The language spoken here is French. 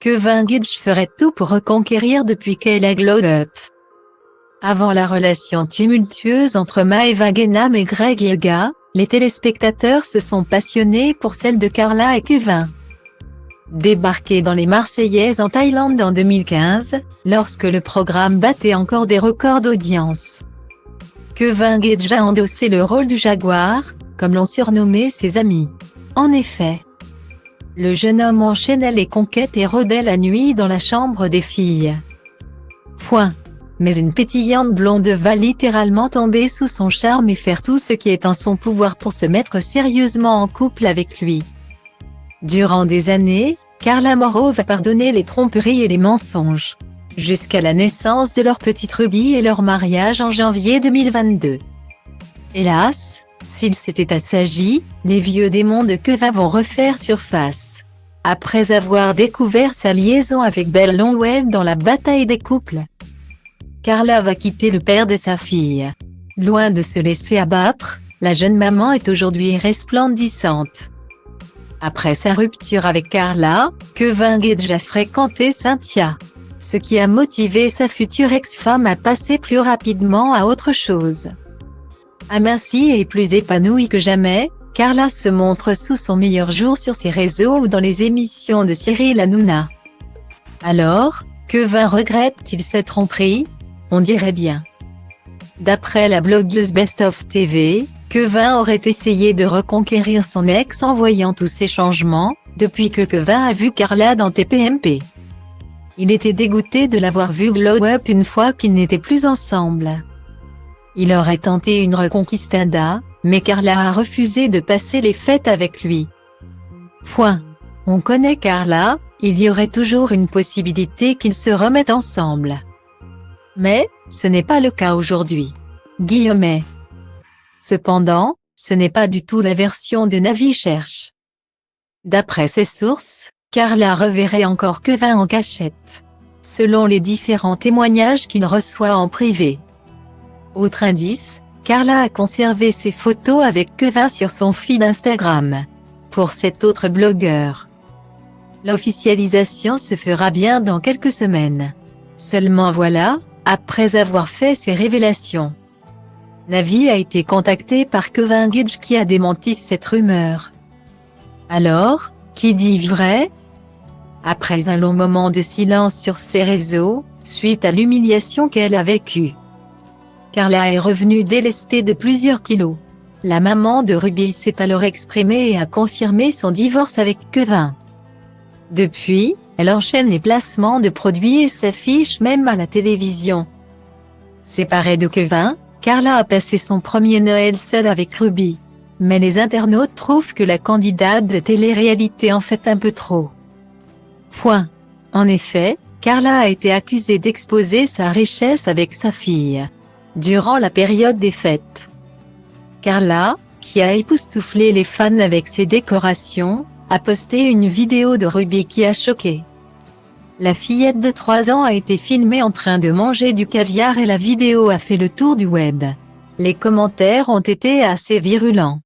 Kevin Gage ferait tout pour reconquérir depuis qu'elle a glow up. Avant la relation tumultueuse entre Maeva Genam et Greg Yaga, les téléspectateurs se sont passionnés pour celle de Carla et Kevin. Débarqué dans les Marseillaises en Thaïlande en 2015, lorsque le programme battait encore des records d'audience. Kevin Gage a endossé le rôle du jaguar, comme l'ont surnommé ses amis. En effet, le jeune homme enchaînait les conquêtes et rôdait la nuit dans la chambre des filles. Mais une pétillante blonde va littéralement tomber sous son charme et faire tout ce qui est en son pouvoir pour se mettre sérieusement en couple avec lui. Durant des années, Carla Morrow va pardonner les tromperies et les mensonges, jusqu'à la naissance de leur petite Ruby et leur mariage en janvier 2022. Hélas, s'il s'était assagi, les vieux démons de Kevin vont refaire surface. Après avoir découvert sa liaison avec Belle Longwell dans la bataille des couples, Carla va quitter le père de sa fille. Loin de se laisser abattre, la jeune maman est aujourd'hui resplendissante. Après sa rupture avec Carla, Kevin Gage a fréquenté Cynthia, ce qui a motivé sa future ex-femme à passer plus rapidement à autre chose. Amincie et plus épanouie que jamais, Carla se montre sous son meilleur jour sur ses réseaux ou dans les émissions de Cyril Hanouna. Alors, Kevin regrette-t-il cette tromperie? On dirait bien. D'après la blogueuse Best of TV, Kevin aurait essayé de reconquérir son ex en voyant tous ces changements, depuis que Kevin a vu Carla dans TPMP. Il était dégoûté de l'avoir vue glow up une fois qu'ils n'étaient plus ensemble. Il aurait tenté une reconquistada, mais Carla a refusé de passer les fêtes avec lui. On connaît Carla, il y aurait toujours une possibilité qu'ils se remettent ensemble. Mais, ce n'est pas le cas aujourd'hui. Guillemets. Cependant, ce n'est pas du tout la version de Navi cherche. D'après ses sources, Carla reverrait encore Kevin en cachette, selon les différents témoignages qu'il reçoit en privé. Autre indice, Carla a conservé ses photos avec Kevin sur son feed Instagram. Pour cet autre blogueur, l'officialisation se fera bien dans quelques semaines. Seulement voilà, après avoir fait ses révélations, Navi a été contacté par Kevin Gage qui a démenti cette rumeur. Alors, qui dit vrai? Après un long moment de silence sur ses réseaux, suite à l'humiliation qu'elle a vécue, Carla est revenue délestée de plusieurs kilos. La maman de Ruby s'est alors exprimée et a confirmé son divorce avec Kevin. Depuis, elle enchaîne les placements de produits et s'affiche même à la télévision. Séparée de Kevin, Carla a passé son premier Noël seule avec Ruby. Mais les internautes trouvent que la candidate de télé-réalité en fait un peu trop. En effet, Carla a été accusée d'exposer sa richesse avec sa fille durant la période des fêtes. Carla, qui a époustouflé les fans avec ses décorations, a posté une vidéo de Ruby qui a choqué. La fillette de 3 ans a été filmée en train de manger du caviar et la vidéo a fait le tour du web. Les commentaires ont été assez virulents.